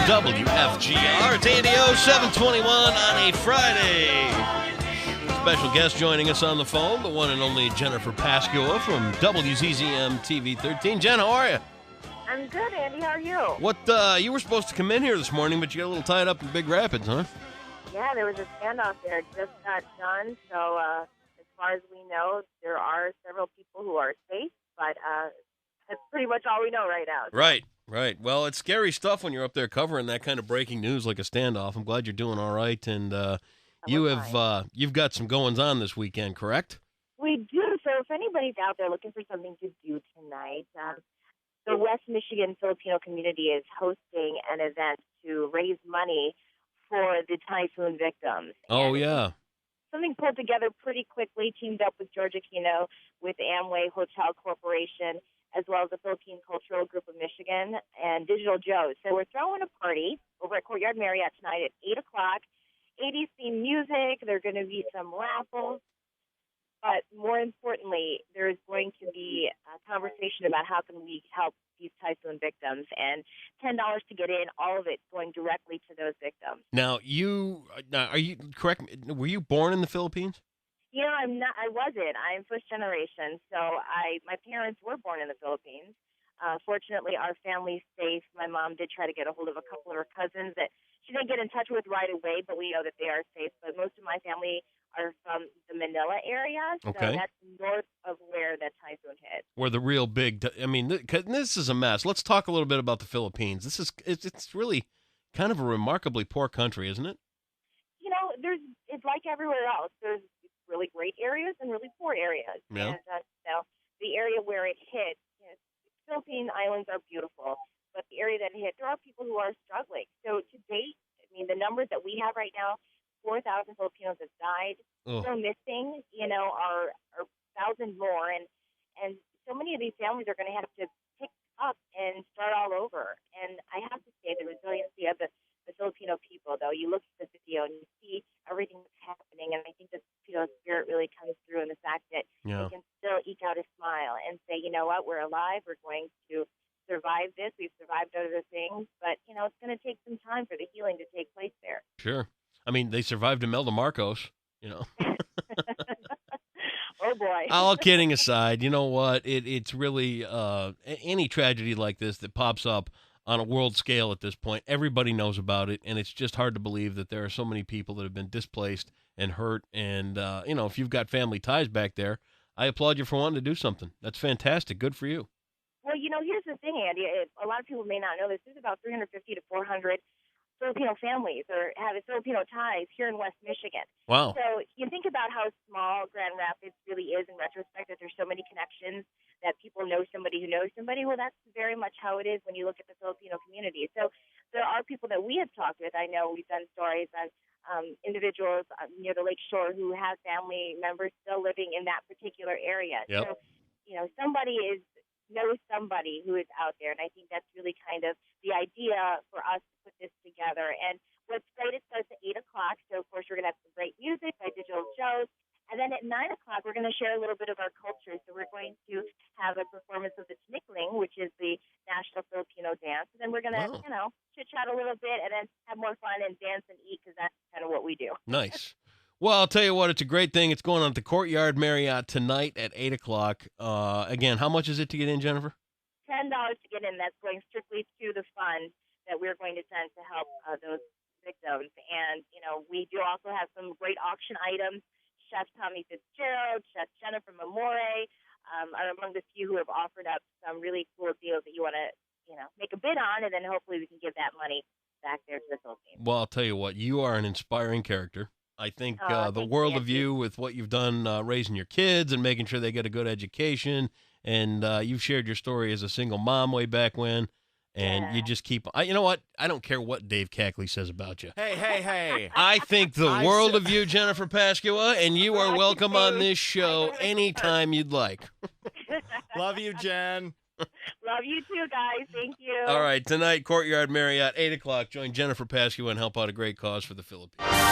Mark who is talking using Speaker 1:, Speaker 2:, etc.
Speaker 1: WFGR. It's Andy O, 721 on a Friday. Special guest joining us on the phone, the one and only Jennifer Pascua from WZZM TV 13. Jen, how are you?
Speaker 2: I'm good, Andy. How are you?
Speaker 1: What, you were supposed to come in here this morning, but you got a little tied up in Big Rapids, huh?
Speaker 2: Yeah, there was a standoff there. It just got done. So as far as we know, there are several people who are safe, but that's pretty much all we know right now.
Speaker 1: Right. Well, it's scary stuff when you're up there covering that kind of breaking news like a standoff. I'm glad you're doing all right, and you've got some goings on this weekend, correct?
Speaker 2: We do. So if anybody's out there looking for something to do tonight, the West Michigan Filipino community is hosting an event to raise money for the typhoon victims.
Speaker 1: Oh, yeah.
Speaker 2: Something pulled together pretty quickly, teamed up with Georgia Kino, with Amway Hotel Corporation, as well as the Philippine Cultural Group of Michigan and Digital Joe's. So we're throwing a party over at Courtyard Marriott tonight at 8 o'clock. 80s themed music. There are going to be some raffles. But more importantly, there is going to be a conversation about how can we help these typhoon victims, and $10 to get in, all of it going directly to those victims.
Speaker 1: Now, are you correct? Were you born in the Philippines?
Speaker 2: You know, I'm not. I wasn't. I'm first generation. So my parents were born in the Philippines. Fortunately, our family's safe. My mom did try to get a hold of a couple of her cousins that she didn't get in touch with right away, but we know that they are safe. But most of my family are from the Manila area, so that's north of where that typhoon hit.
Speaker 1: Where the real big, this is a mess. Let's talk a little bit about the Philippines. It's really kind of a remarkably poor country, isn't it?
Speaker 2: You know, it's like everywhere else. There's really great areas and really poor areas.
Speaker 1: Yeah.
Speaker 2: And the area where it hit, Philippine Islands are beautiful, but the area that it hit, there are people who are struggling. So to date, I mean, the numbers that we have right now, 4,000 Filipinos have died. Still missing, are 1,000 more, and so many of these families are going to have to pick up and start all over. And I have to say, the resiliency of the Filipino people, though, you look at the video and you see everything that's happening, and I think the Filipino spirit really comes through in the fact that they can still eke out a smile and say, you know what, we're alive, we're going to survive this, we've survived other things, but, it's going to take some time for the healing to take place there.
Speaker 1: Sure. I mean, they survived Imelda Marcos,
Speaker 2: Oh, boy.
Speaker 1: All kidding aside, you know what? It's really any tragedy like this that pops up on a world scale at this point, everybody knows about it, and it's just hard to believe that there are so many people that have been displaced and hurt. And, if you've got family ties back there, I applaud you for wanting to do something. That's fantastic. Good for you.
Speaker 2: Well, here's the thing, Andy. A lot of people may not know this. There's about 350 to 400 Filipino families or have Filipino ties here in West Michigan.
Speaker 1: Wow.
Speaker 2: So you think about how small Grand Rapids really is in retrospect, that there's so many connections, that people know somebody who knows somebody. Well, that's very much how it is when you look at the Filipino community. So there are people that we have talked with. I know we've done stories on individuals near the lake shore who have family members still living in that particular area.
Speaker 1: Yep.
Speaker 2: So, somebody knows somebody who is out there, and I think that's really kind of the idea for us to put this together. And what's great, it starts at 8 o'clock, so of course we're going to have some great music by Digital Joe's, and then at 9 o'clock we're going to share a little bit of our culture. So we're going to have a performance of the Tinikling, which is the national Filipino dance, and then we're going to, chit-chat a little bit and then have more fun and dance and eat, because that's kind of what we do.
Speaker 1: Nice. Well, I'll tell you what, it's a great thing. It's going on at the Courtyard Marriott tonight at 8 o'clock. Again, how much is it to get in, Jennifer?
Speaker 2: $10 to get in. That's going strictly to the fund that we're going to send to help those victims. And, we do also have some great auction items. Chef Tommy Fitzgerald, Chef Jennifer Mamore are among the few who have offered up some really cool deals that you want to, make a bid on, and then hopefully we can give that money back there to the Philippines.
Speaker 1: Well, I'll tell you what, you are an inspiring character. I think the world of you with what you've done raising your kids and making sure they get a good education. And you've shared your story as a single mom way back when. And you just keep, you know what? I don't care what Dave Cackley says about you.
Speaker 3: Hey.
Speaker 1: I think the world of you, Jennifer Pascua, and you are welcome on this show anytime you'd like.
Speaker 3: Love you, Jen.
Speaker 2: Love you too, guys. Thank you.
Speaker 1: All right, tonight, Courtyard Marriott, 8 o'clock. Join Jennifer Pascua and help out a great cause for the Philippines.